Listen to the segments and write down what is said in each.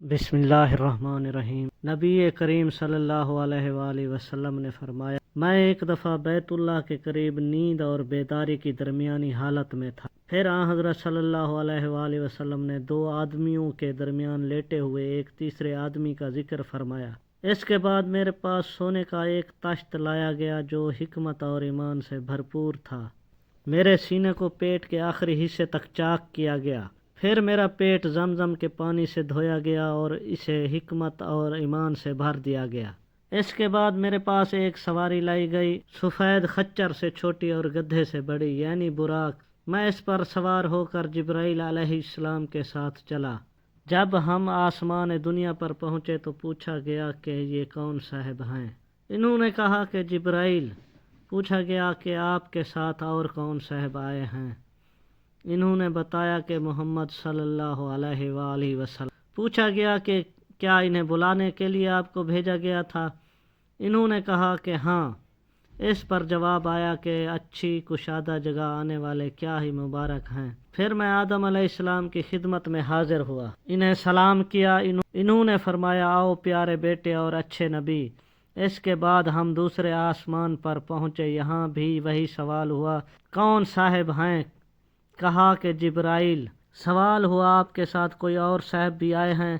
بسم اللہ الرحمن الرحیم۔ نبی کریم صلی اللہ علیہ وآلہ وسلم نے فرمایا، میں ایک دفعہ بیت اللہ کے قریب نیند اور بیداری کی درمیانی حالت میں تھا۔ پھر آن حضرت صلی اللہ علیہ وآلہ وسلم نے دو آدمیوں کے درمیان لیٹے ہوئے ایک تیسرے آدمی کا ذکر فرمایا۔ اس کے بعد میرے پاس سونے کا ایک تشت لایا گیا جو حکمت اور ایمان سے بھرپور تھا۔ میرے سینے کو پیٹ کے آخری حصے تک چاک کیا گیا۔ پھر میرا پیٹ زمزم کے پانی سے دھویا گیا اور اسے حکمت اور ایمان سے بھر دیا گیا۔ اس کے بعد میرے پاس ایک سواری لائی گئی، سفید خچر سے چھوٹی اور گدھے سے بڑی، یعنی براق۔ میں اس پر سوار ہو کر جبرائیل علیہ السلام کے ساتھ چلا۔ جب ہم آسمان دنیا پر پہنچے تو پوچھا گیا کہ یہ کون صاحب ہیں؟ انہوں نے کہا کہ جبرائیل۔ پوچھا گیا کہ آپ کے ساتھ اور کون صاحب آئے ہیں؟ انہوں نے بتایا کہ محمد صلی اللہ علیہ وآلہ وسلم۔ پوچھا گیا کہ کیا انہیں بلانے کے لیے آپ کو بھیجا گیا تھا؟ انہوں نے کہا کہ ہاں۔ اس پر جواب آیا کہ اچھی کشادہ جگہ آنے والے کیا ہی مبارک ہیں۔ پھر میں آدم علیہ السلام کی خدمت میں حاضر ہوا، انہیں سلام کیا۔ انہوں نے فرمایا، آؤ پیارے بیٹے اور اچھے نبی۔ اس کے بعد ہم دوسرے آسمان پر پہنچے، یہاں بھی وہی سوال ہوا، کون صاحب ہیں؟ کہا کہ جبرائیل۔ سوال ہوا، آپ کے ساتھ کوئی اور صاحب بھی آئے ہیں؟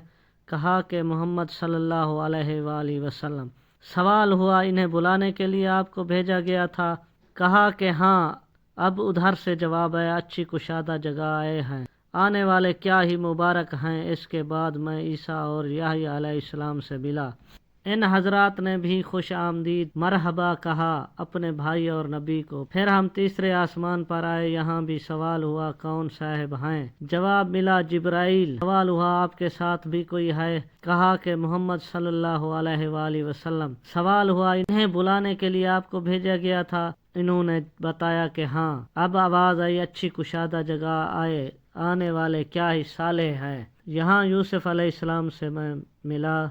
کہا کہ محمد صلی اللہ علیہ وآلہ وسلم۔ سوال ہوا، انہیں بلانے کے لیے آپ کو بھیجا گیا تھا؟ کہا کہ ہاں۔ اب ادھر سے جواب آیا، اچھی کشادہ جگہ آئے ہیں، آنے والے کیا ہی مبارک ہیں۔ اس کے بعد میں عیسیٰ اور یحییٰ علیہ السلام سے ملا۔ ان حضرات نے بھی خوش آمدید مرحبا کہا اپنے بھائی اور نبی کو۔ پھر ہم تیسرے آسمان پر آئے، یہاں بھی سوال ہوا، کون صاحب ہیں؟ جواب ملا، جبرائیل۔ سوال ہوا، آپ کے ساتھ بھی کوئی ہے؟ کہا کہ محمد صلی اللہ علیہ وآلہ وسلم۔ سوال ہوا، انہیں بلانے کے لیے آپ کو بھیجا گیا تھا؟ انہوں نے بتایا کہ ہاں۔ اب آواز آئی، اچھی کشادہ جگہ آئے، آنے والے کیا ہی صالح ہیں۔ یہاں یوسف علیہ السلام سے میں ملا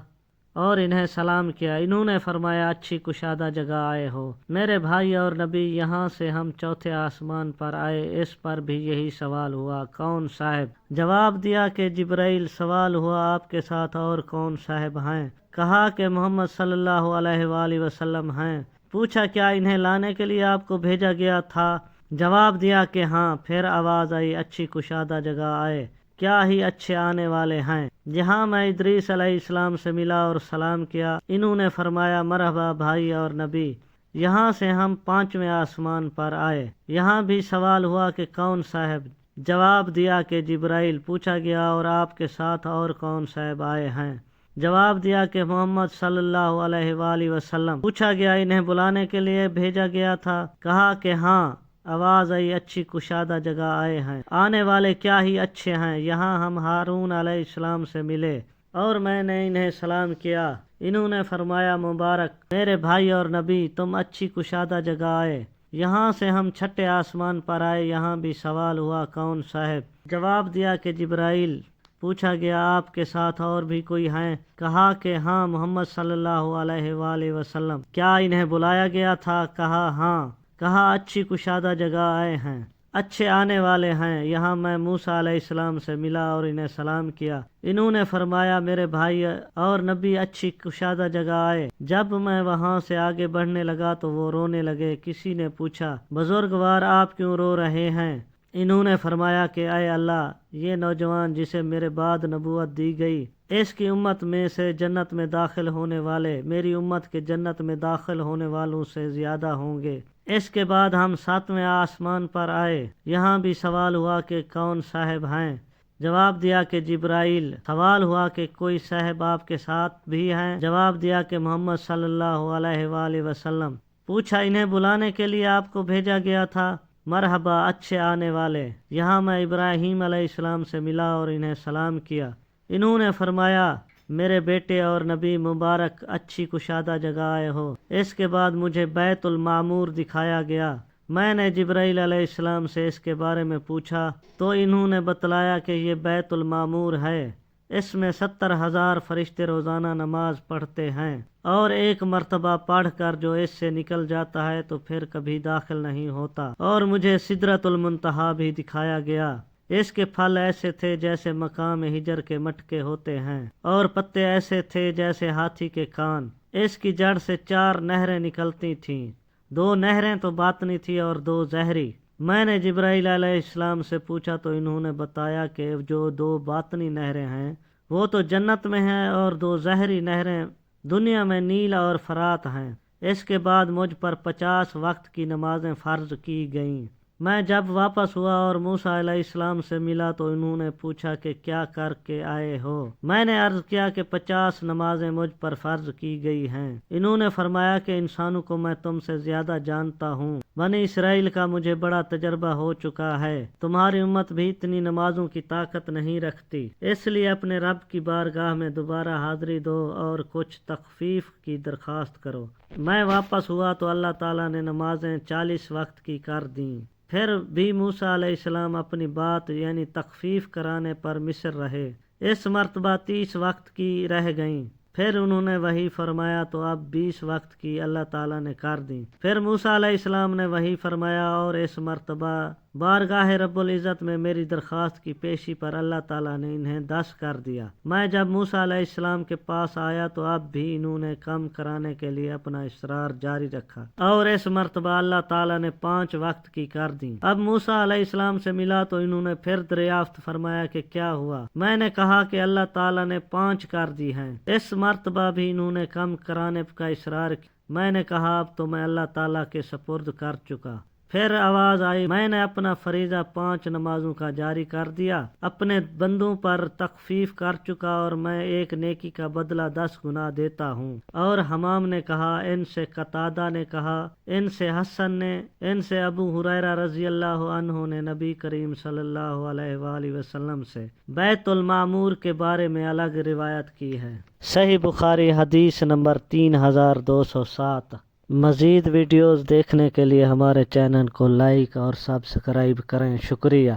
اور انہیں سلام کیا۔ انہوں نے فرمایا، اچھی کشادہ جگہ آئے ہو میرے بھائی اور نبی۔ یہاں سے ہم چوتھے آسمان پر آئے، اس پر بھی یہی سوال ہوا، کون صاحب؟ جواب دیا کہ جبرائیل۔ سوال ہوا، آپ کے ساتھ اور کون صاحب ہیں؟ کہا کہ محمد صلی اللہ علیہ وآلہ وسلم ہیں۔ پوچھا، کیا انہیں لانے کے لیے آپ کو بھیجا گیا تھا؟ جواب دیا کہ ہاں۔ پھر آواز آئی، اچھی کشادہ جگہ آئے، کیا ہی اچھے آنے والے ہیں۔ جہاں میں ادریس علیہ السلام سے ملا اور سلام کیا، انہوں نے فرمایا، مرحبا بھائی اور نبی۔ یہاں سے ہم پانچویں آسمان پر آئے، یہاں بھی سوال ہوا کہ کون صاحب؟ جواب دیا کہ جبرائیل۔ پوچھا گیا، اور آپ کے ساتھ اور کون صاحب آئے ہیں؟ جواب دیا کہ محمد صلی اللہ علیہ وآلہ وسلم۔ پوچھا گیا، انہیں بلانے کے لیے بھیجا گیا تھا؟ کہا کہ ہاں۔ آواز آئی، اچھی کشادہ جگہ آئے ہیں، آنے والے کیا ہی اچھے ہیں۔ یہاں ہم ہارون علیہ السلام سے ملے اور میں نے انہیں سلام کیا۔ انہوں نے فرمایا، مبارک میرے بھائی اور نبی، تم اچھی کشادہ جگہ آئے۔ یہاں سے ہم چھٹے آسمان پر آئے، یہاں بھی سوال ہوا، کون صاحب؟ جواب دیا کہ جبرائیل۔ پوچھا گیا، آپ کے ساتھ اور بھی کوئی ہیں؟ کہا کہ ہاں، محمد صلی اللہ علیہ وآلہ وسلم۔ کیا انہیں بلایا گیا تھا؟ کہا ہاں۔ کہا، اچھی کشادہ جگہ آئے ہیں، اچھے آنے والے ہیں۔ یہاں میں موسیٰ علیہ السلام سے ملا اور انہیں سلام کیا۔ انہوں نے فرمایا، میرے بھائی اور نبی، اچھی کشادہ جگہ آئے۔ جب میں وہاں سے آگے بڑھنے لگا تو وہ رونے لگے۔ کسی نے پوچھا، بزرگوار آپ کیوں رو رہے ہیں؟ انہوں نے فرمایا کہ اے اللہ، یہ نوجوان جسے میرے بعد نبوت دی گئی، اس کی امت میں سے جنت میں داخل ہونے والے میری امت کے جنت میں داخل ہونے والوں سے زیادہ ہوں گے۔ اس کے بعد ہم ساتویں آسمان پر آئے، یہاں بھی سوال ہوا کہ کون صاحب ہیں؟ جواب دیا کہ جبرائیل۔ سوال ہوا کہ کوئی صاحب آپ کے ساتھ بھی ہیں؟ جواب دیا کہ محمد صلی اللہ علیہ وآلہ وسلم۔ پوچھا، انہیں بلانے کے لیے آپ کو بھیجا گیا تھا؟ مرحبا اچھے آنے والے۔ یہاں میں ابراہیم علیہ السلام سے ملا اور انہیں سلام کیا۔ انہوں نے فرمایا، میرے بیٹے اور نبی، مبارک اچھی کشادہ جگہ آئے ہو۔ اس کے بعد مجھے بیت المعمور دکھایا گیا۔ میں نے جبرائیل علیہ السلام سے اس کے بارے میں پوچھا تو انہوں نے بتلایا کہ یہ بیت المعمور ہے، اس میں 70,000 فرشتے روزانہ نماز پڑھتے ہیں، اور ایک مرتبہ پڑھ کر جو اس سے نکل جاتا ہے تو پھر کبھی داخل نہیں ہوتا۔ اور مجھے سدرۃ المنتہا بھی دکھایا گیا، اس کے پھل ایسے تھے جیسے مقام ہجر کے مٹکے ہوتے ہیں، اور پتے ایسے تھے جیسے ہاتھی کے کان۔ اس کی جڑ سے 4 نہریں نکلتی تھیں، 2 نہریں تو باطنی تھی اور 2 ظاہری۔ میں نے جبرائیل علیہ السلام سے پوچھا تو انہوں نے بتایا کہ جو 2 باطنی نہریں ہیں وہ تو جنت میں ہیں، اور 2 ظاہری نہریں دنیا میں نیل اور فرات ہیں۔ اس کے بعد مجھ پر 50 وقت کی نمازیں فرض کی گئیں۔ میں جب واپس ہوا اور موسیٰ علیہ السلام سے ملا تو انہوں نے پوچھا کہ کیا کر کے آئے ہو؟ میں نے عرض کیا کہ 50 نمازیں مجھ پر فرض کی گئی ہیں۔ انہوں نے فرمایا کہ انسانوں کو میں تم سے زیادہ جانتا ہوں، بنی اسرائیل کا مجھے بڑا تجربہ ہو چکا ہے، تمہاری امت بھی اتنی نمازوں کی طاقت نہیں رکھتی، اس لیے اپنے رب کی بارگاہ میں دوبارہ حاضری دو اور کچھ تخفیف کی درخواست کرو۔ میں واپس ہوا تو اللہ تعالیٰ نے نمازیں 40 وقت کی کر دیں۔ پھر بھی موسیٰ علیہ السلام اپنی بات یعنی تخفیف کرانے پر مصر رہے۔ اس مرتبہ 30 وقت کی رہ گئیں۔ پھر انہوں نے وحی فرمایا تو اب 20 وقت کی اللہ تعالیٰ نے کر دی۔ پھر موسیٰ علیہ السلام نے وحی فرمایا اور اس مرتبہ بارگاہ رب العزت میں میری درخواست کی پیشی پر اللہ تعالیٰ نے انہیں 10 کر دیا۔ میں جب موسیٰ علیہ السلام کے پاس آیا تو اب بھی انہوں نے کم کرانے کے لیے اپنا اصرار جاری رکھا، اور اس مرتبہ اللہ تعالیٰ نے 5 وقت کی کر دی۔ اب موسیٰ علیہ السلام سے ملا تو انہوں نے پھر دریافت فرمایا کہ کیا ہوا؟ میں نے کہا کہ اللہ تعالیٰ نے 5 کر دی ہیں۔ اس مرتبہ بھی انہوں نے کم کرانے کا اصرار کیا۔ میں نے کہا اب تو میں اللہ تعالیٰ کے سپرد کر چکا۔ پھر آواز آئی، میں نے اپنا فریضہ 5 نمازوں کا جاری کر دیا، اپنے بندوں پر تخفیف کر چکا، اور میں ایک نیکی کا بدلہ 10 گنا دیتا ہوں۔ اور حمام نے کہا، ان سے قتادہ نے کہا، ان سے حسن نے، ان سے ابو ہریرہ رضی اللہ عنہ نے نبی کریم صلی اللہ علیہ وآلہ وسلم سے بیت المعمور کے بارے میں الگ روایت کی ہے۔ صحیح بخاری حدیث نمبر 3207۔ مزید ویڈیوز دیکھنے کے لیے ہمارے چینل کو لائک اور سبسکرائب کریں۔ شکریہ۔